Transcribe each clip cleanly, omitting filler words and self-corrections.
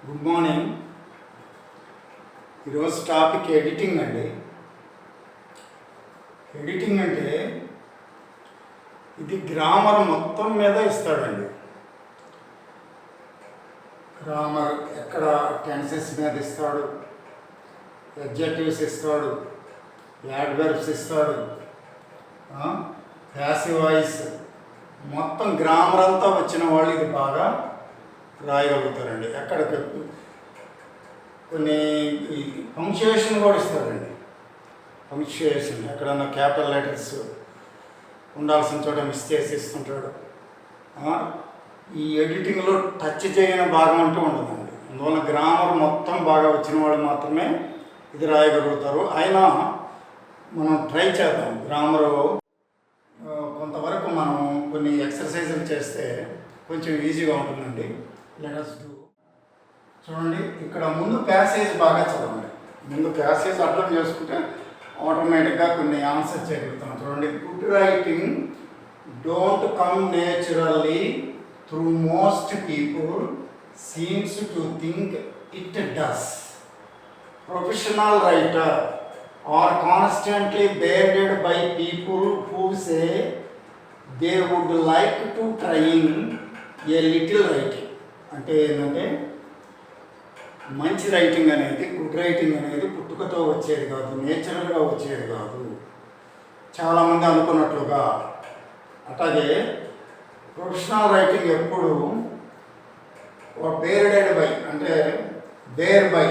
Good morning. ఈరోజు topic editing అండి. Editing అంటే ఇది గ్రామర్ మొత్తం మీద ఇస్తాడండి. గ్రామర్ ఎక్కడ టెన్సెస్ మీద ఇస్తాడు, ఎడ్జెక్టివ్స్ ఇస్తాడు, యాడ్వర్బ్స్ ఇస్తాడు, ప్యాసివ్ వాయిస్, మొత్తం గ్రామర్ అంతా వచ్చిన వాళ్ళు ఇది బాగా రాయగలుగుతారండి. ఎక్కడ కొన్ని పంక్చుయేషన్ కూడా ఇస్తారండి. పంక్చుయేషన్ ఎక్కడన్నా క్యాపిటల్ లెటర్స్ ఉండాల్సిన చోట మిస్ చేసి ఇస్తుంటాడు. ఈ ఎడిటింగ్లో టచ్ చేయని భాగం అంటూ ఉండదండి. అందువల్ల గ్రామర్ మొత్తం బాగా వచ్చిన వాళ్ళు మాత్రమే ఇది రాయగలుగుతారు. అయినా మనం ట్రై చేద్దాం. గ్రామరు కొంతవరకు మనం కొన్ని ఎక్సర్సైజులు చేస్తే కొంచెం ఈజీగా ఉంటుందండి. Letters do. చూడండి, ఇక్కడ ముందు ప్యాసేజ్ బాగా చదవండి. ముందు ప్యాసేజ్ అర్థం చేసుకుంటే ఆటోమేటిక్గా కొన్ని ఆన్సర్ చేయగలుగుతాం. చూడండి, good writing don't come naturally through most people seems to think it does. Professional writer are constantly bearded by people who say they would like to trying a little writing. అంటే ఏంటంటే మంచి writing అనేది, good writing అనేది పుట్టుకతో వచ్చేది కాదు, నేచురల్గా వచ్చేది కాదు, చాలామంది అనుకున్నట్లుగా. అట్లాగే ప్రొఫెషనల్ రైటింగ్ ఎప్పుడు బేర్డెడ్ బై అంటే bear by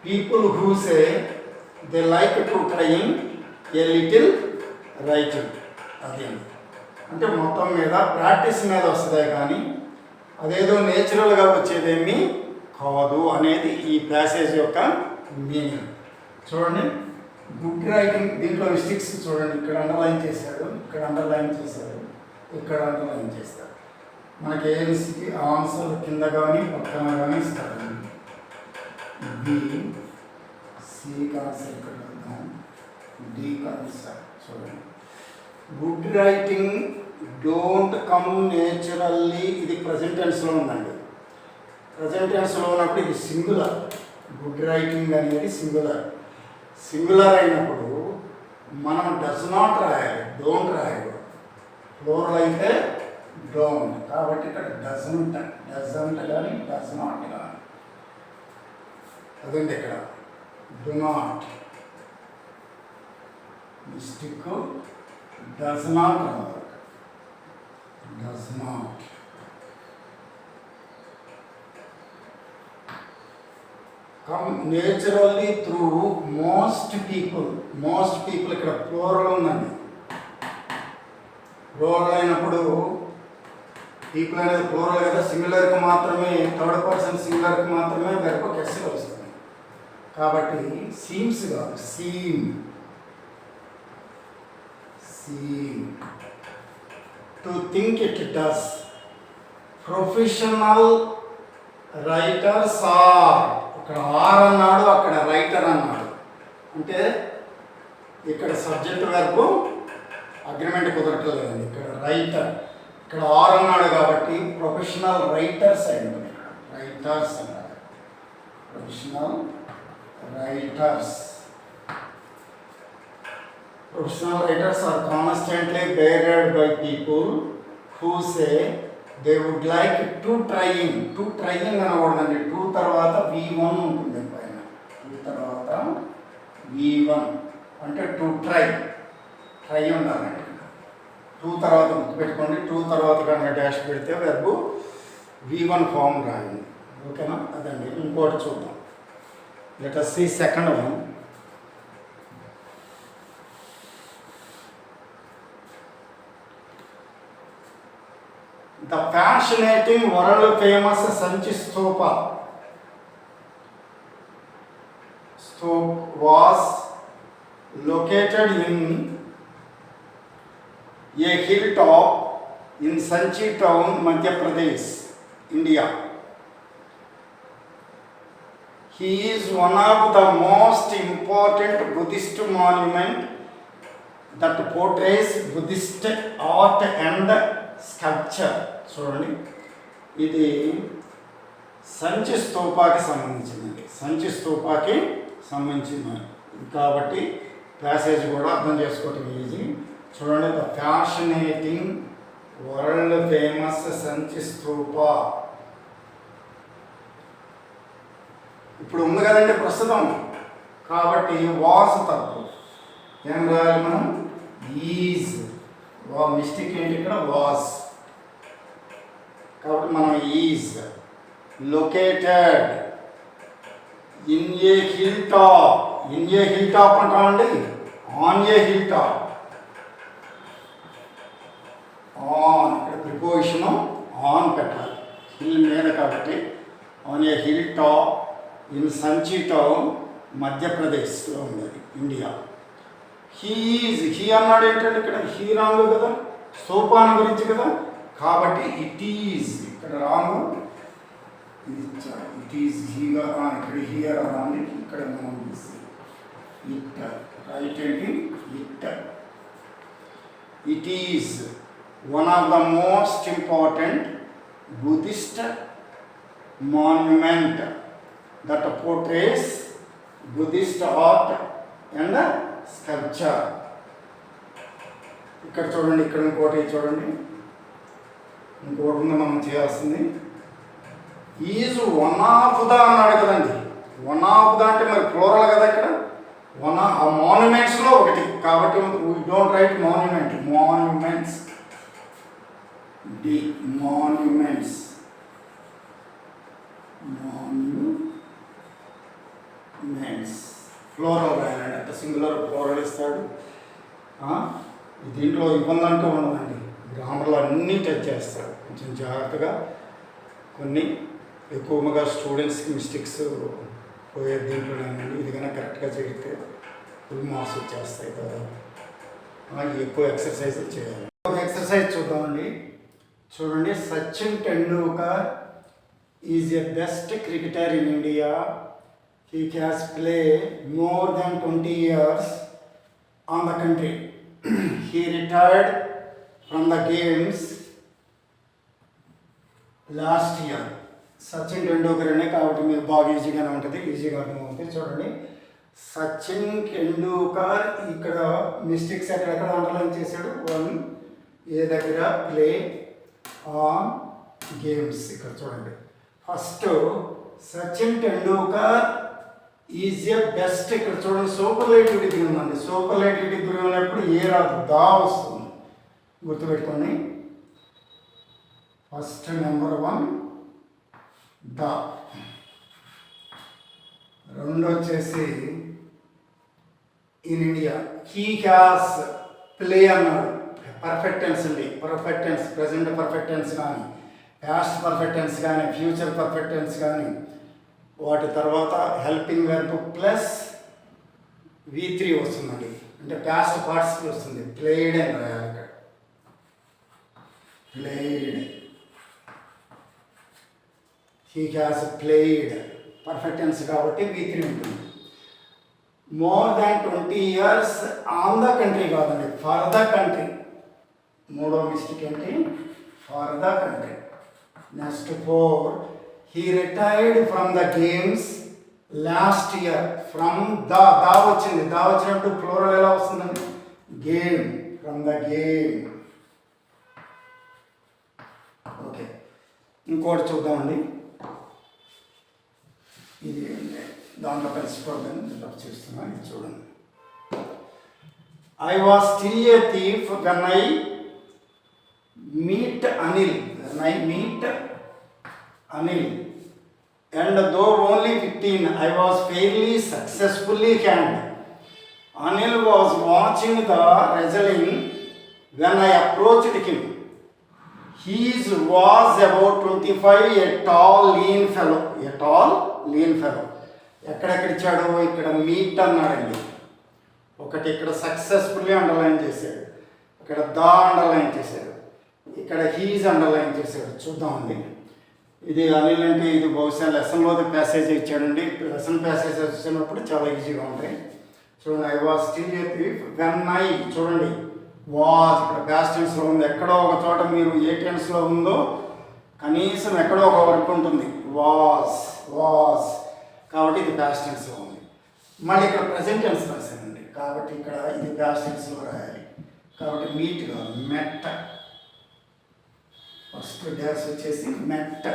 people who say they like to trying a little writing. అది అంటే మొత్తం మీద ప్రాక్టీస్ మీద వస్తుందే కానీ అదేదో నేచురల్గా వచ్చేదేమీ కాదు అనేది ఈ ప్యాసేజ్ యొక్క మీనింగ్. చూడండి, గుడ్ రైటింగ్ దీంట్లో మిస్టేక్స్ చూడండి. ఇక్కడ అండర్లైన్ చేశాడు, ఇక్కడ అండర్లైన్ చేశాడు, ఇక్కడ అండర్లైన్ చేస్తాడు. మనకి ఏఎన్సీకి ఆన్సర్ కింద కానీ పక్కన కానీ ఇస్తాడు. బి సి ఆన్సర్ ఇక్కడ డి ఆన్సర్. చూడండి, good writing don't come naturally, ఇది ప్రజెంట్ టెన్స్లో ఉందండి. ప్రజెంట్ టెన్స్లో ఉన్నప్పుడు ఇది సింగులర్. గుడ్ రైటింగ్ అనేది సింగులర్. సింగులర్ అయినప్పుడు మనం డస్ నాట్ రాయాలి, డోంట్ రాయాలి. ఫ్లోరల్ అయితే డోంట్. కాబట్టి ఇక్కడ డజంట్ కానీ డస్ నాట్ కానీ. అదండి ఇక్కడ do not. Mistake does not రావాలి, does not. Come naturally through most people. Most people ఇక్కడ ప్లూరల్ ఉందండి. ప్లూరల్ అయినప్పుడు పీపుల్ అనేది ప్లూరల్ కదా, సింగులర్కి మాత్రమే, థర్డ్ పర్సన్ సింగులర్కి మాత్రమే వెర్బ్ కెస్ వస్తుంది. కాబట్టి సీమ్స్ కాదు, seem. Seem to think it does. Professional writers are. ఇక్కడ ఆర్ అన్నాడు, అక్కడ రైటర్ అన్నాడు. అంటే ఇక్కడ సబ్జెక్ట్ వెర్బ్ అగ్రిమెంట్ కుదరట్లేదండి. ఇక్కడ రైటర్, ఇక్కడ ఆర్ అన్నాడు కాబట్టి ప్రొఫెషనల్ రైటర్స్ అయింది. రైటర్స్ అన్నాడు, professional writers. Professional writers are constantly bearded by people who say they would like to trying. To trying అనకూడదండి. టూ తర్వాత V1 ఉంటుంది పైన. టూ తర్వాత V1 అంటే టు ట్రై. ట్రై ఉండాలండి. టూ తర్వాత గుర్తుపెట్టుకోండి. టూ తర్వాత కనుక డాష్ పెడితే వెర్బ్ V1 ఫామ్ రాయండి. ఓకేనా? అదండి. ఇంకోటి చూద్దాం. Let us see second one. The fascinating world famous Sanchi Stupa was located in a hilltop in Sanchi town, Madhya Pradesh, India. He is one of the most important Buddhist monument that portrays Buddhist art and sculpture. చూడండి, ఇది సంచి స్తూపాకి సంబంధించిందండి. సంచి స్తూపాకి సంబంధించింది కాబట్టి passage కూడా అర్థం చేసుకోవటం easy. చూడండి, ద ఫ్యాషనేటింగ్ వరల్డ్ ఫేమస్ సంచి స్తూప. ఇప్పుడు ఉంది కదండి ప్రస్తుతం, కాబట్టి వాస్ తప్పు. ఏం రాయాలి మనం? ఈజ్. మిస్టేక్ ఏంటి ఇక్కడ? వాస్. కాబట్టి మనం is located in a hill top. In a hill top అంటామండి, on a hill top. On ఇక్కడ ప్రిపోజిషన్ ఆన్ పెట్టాలి, హిల్ మీద కాబట్టి. On a hill top in Sanchi town, మధ్యప్రదేశ్లో ఉండేది, ఇండియా. హీ అన్నాడు ఏంటంటే ఇక్కడ హీ రాంగ్ కదా, సోపాన్ గురించి కదా, కాబట్టి ఇట్ ఈజ్ ఇక్కడ రాంగ్. ఇట్ ఈజ్ హీగా, ఇక్కడ హియర్ రాంగ్, ఇక్కడ మనం ఇట్ రైట్ ఏంటి? It is one of the most important Buddhist monument that portrays Buddhist art and sculpture. ఇక్కడ చూడండి, ఇక్కడ ఇంకోటి చూడండి, ఇంకోటి ఉంది మనం చేయాల్సింది. ఈజ్ వన్ ఆఫ్ ద అన్నాడు కదండి. వన్ ఆఫ్ ద అంటే మరి ప్లోరల్ కదా ఇక్కడ. ఆ మాన్యుమెంట్స్లో ఒకటి కాబట్టి we don't write monument. Monuments plural రాయాలండి. అంటే సింగులర్ ఫ్లోరల్ ఇస్తాడు. దీంట్లో ఇబ్బందంటూ ఉండదండి, గ్రామర్లో అన్నీ టచ్ చేస్తాడు. కొంచెం జాగ్రత్తగా, కొన్ని ఎక్కువగా స్టూడెంట్స్కి మిస్టేక్స్ పోయే దీంట్లోనేనండి. ఇది కన్నా కరెక్ట్గా చేస్తే ఫుల్ మార్క్స్ వచ్చేస్తాయి కదా. ఎక్కువ ఎక్సర్సైజ్ చేయాలి. ఒక ఎక్సర్సైజ్ చూద్దామండి. చూడండి, Sachin Tendulkar is a best cricketer in India. He has played more than 20 years on the country. He retired from the games last year. Sachin Tendulkar అనే కాబట్టి మీరు బాగా ఈజీగానే ఉంటుంది, ఈజీగా అర్థమవుతుంది. చూడండి, సచిన్ టెండూల్కర్ ఇక్కడ మిస్టేక్స్ ఎక్కడెక్కడ అండర్లైన్ చేశాడు. వన్ ఏ దగ్గర ప్లే ఆన్ గేమ్స్. ఇక్కడ చూడండి, first Sachin Tendulkar is a best. ఇక్కడ చూడండి, సూపర్లేటివ్ డిగ్రీ ఉందండి. సూపర్లేటివ్ డిగ్రీ ఉన్నప్పుడు ఏ రాదు, దా వస్తుంది, గుర్తుపెట్టుకోండి. First number 1 the. రెండు వచ్చేసి in India. He has play అన్నాడు. పర్ఫెక్ట్ టెన్స్ అండి. Perfect tense, present perfect tense కానీ, పాస్ట్ పర్ఫెక్ట్ టెన్స్ కానీ, ఫ్యూచర్ పర్ఫెక్ట్ టెన్స్ కానీ, వాటి తర్వాత హెల్పింగ్ వెర్బ్ ప్లస్ V3 వస్తుందండి. అంటే పాస్ట్ పార్టిసిపల్ వస్తుంది. ప్లేడ్ అని రాయాలి ఇక్కడ. Played. He has played perfect tense కాబట్టి V3 ఉంటుంది. More than 20 years on the country కాదండి, ఫర్ ద కంట్రీ. మూడో మిస్టేక్ ఏంటి? For the country. Next 4 he retired from the games last year. From the వచ్చింది. The వచ్చినప్పుడు plural ఎలా వస్తుందండి? Game. From the game. Okay, ఇంకోటి చూద్దామండి. ఇది దాంట్లో కలిసిపోద్దని చూస్తున్నాను. ఇది చూడండి. I was still a thief when I meet Anil. And though only 15, I was fairly successfully hanged. Anil was watching the wrestling when I approached him. He was about 25, a tall, lean fellow. ఎక్కడెక్కడ ఇచ్చాడు? ఇక్కడ meet అన్నాడండి. ఒకటి ఇక్కడ successfully underline చేశాడు, ఇక్కడ దా underline చేశాడు, ఇక్కడ హీజ్ అండర్లైన్ చేశాడు. చూద్దామండి. ఇది అనిల్ అంటే ఇది బహుశా లెసన్లో ప్యాసేజ్ ఇచ్చాడండి. లెసన్ ప్యాసేజ్ వచ్చినప్పుడు చాలా ఈజీగా ఉంటాయి. చూడండి, I was still A thief when I. చూడండి, వాజ్ ఇక్కడ పాస్ట్ టెన్స్లో ఉంది. ఎక్కడో ఒక చోట మీరు ఏ టెన్స్లో ఉందో కనీసం ఎక్కడో ఒక వర్క్ ఉంటుంది. వాస్ కాబట్టి ఇది పాస్ట్ టెన్స్లో ఉంది. మళ్ళీ ఇక్కడ ప్రజెంట్ టెన్స్ రాశానండి కాబట్టి ఇక్కడ ఇది పాస్ట్ టెన్స్లో రాయాలి. కాబట్టి మీట్గా మెట్ట, ఫస్ట్ డాష్ వచ్చేసి మెట్ట.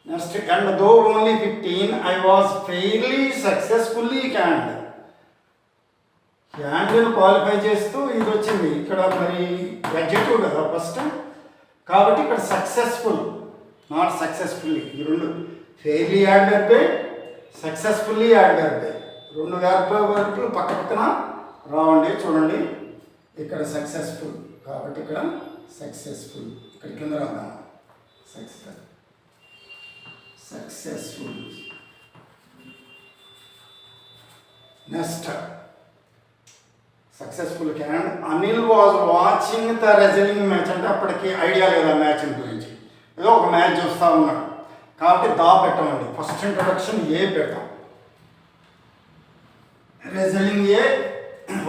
Next and though only 15 I was fairly successfully క్యాండ్. క్యాండ్ని క్వాలిఫై చేస్తూ ఇది వచ్చింది ఇక్కడ. మరి అడ్జెక్టివ్ కదా ఫస్ట్, కాబట్టి ఇక్కడ సక్సెస్ఫుల్ నాట్ సక్సెస్ఫుల్లీ. ఈ రెండు ఫెయిర్లీ యాడ్ వెర్బే, సక్సెస్ఫుల్లీ యాడ్ వెర్బే, రెండు వర్బులు పక్క పక్కన రావండి. చూడండి ఇక్కడ సక్సెస్ఫుల్ కాబట్టి ఇక్కడ సక్సెస్ఫుల్, ఇక్కడ కింద రాద్దాం successful. Next successful can. Anil was watching the wrestling match. అంటే అప్పటికి ఐడియా లేదా మ్యాచ్ గురించి, ఏదో ఒక మ్యాచ్ చూస్తూ ఉన్నాడు కాబట్టి దా పెట్టమండి. ఫస్ట్ ఇంట్రొడక్షన్ ఏ పెడతాం. రెజ్లింగ్ ఏ,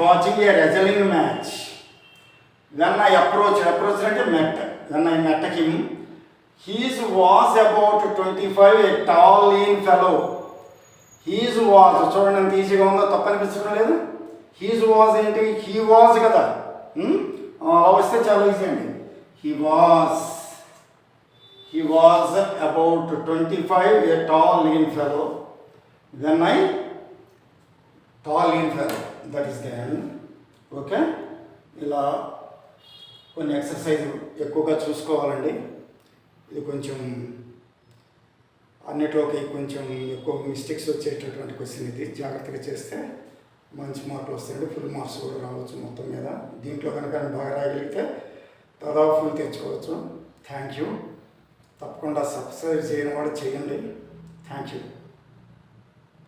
watching a wrestling match. When I approach అంటే met. When I met him, he's was about 25, a tall lean fellow. He's was చూడండి ఎంత ఈజీగా ఉందో, తప్పనిపించడం లేదు. హీజ్ వాజ్ ఏంటి, హీ వాజ్ కదా, అలా వస్తే చాలా ఈజీ అండి. He was about 25, a tall lean fellow. When I tall lean fellow, that is the end. Okay, ఇలా కొన్ని ఎక్సర్సైజ్ ఎక్కువగా చూసుకోవాలండి. ఇది కొంచెం అన్నిట్లోకి కొంచెం ఎక్కువ మిస్టేక్స్ వచ్చేటటువంటి క్వశ్చన్. ఇది జాగ్రత్తగా చేస్తే మంచి మార్కులు వస్తాయండి. ఫుల్ మార్క్స్ కూడా రావచ్చు మొత్తం మీద. దీంట్లో కనుక బాగా రాయగలిగితే దాదాపు ఫుల్ తెచ్చుకోవచ్చు. Thank you. తప్పకుండా సబ్స్క్రైబ్ చేయని వాడు చేయండి. Thank you.